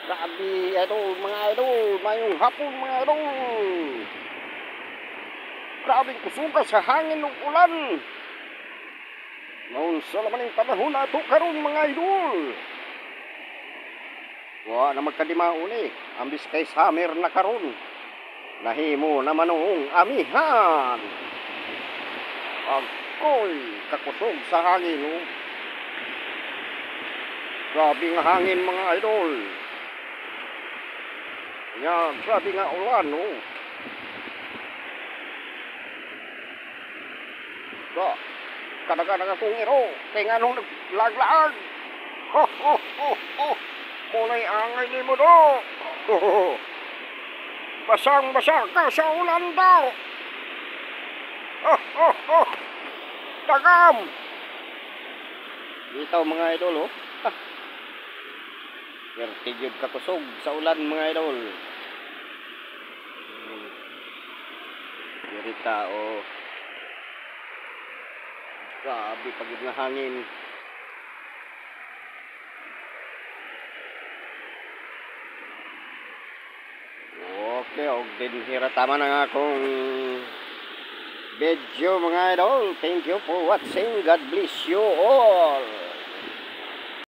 Grabe, idol, mga idol, mayong hapon mga idol. Grabing kusuga sa hangin ng ulan. Noon sa laman ng panahon na ito karon mga idol. Wa na magkadimaon eh, ambis kay summer na karon. Nahimo na manong amihan. Agoy, kakusog sa hangin oh. Grabe nga hangin mga idol. Nga, grabe nga ulan oh. So, kadang-kadang akong iro, kaya nga nung naglaglag. Ho, ho, ho, ho. Mulay angay ni mo do. Ho, ho, ho. Basang-basa ka sa ulan daw. Ho, ho, ho. Dagam. Dito mga idol oh. Pertigyod kakusog sa ulan mga idol. Dirita oh. Grabe pagid nga hangin. Okay, og din hirataman ang akong video mga idol. Thank you for watching. God bless you all.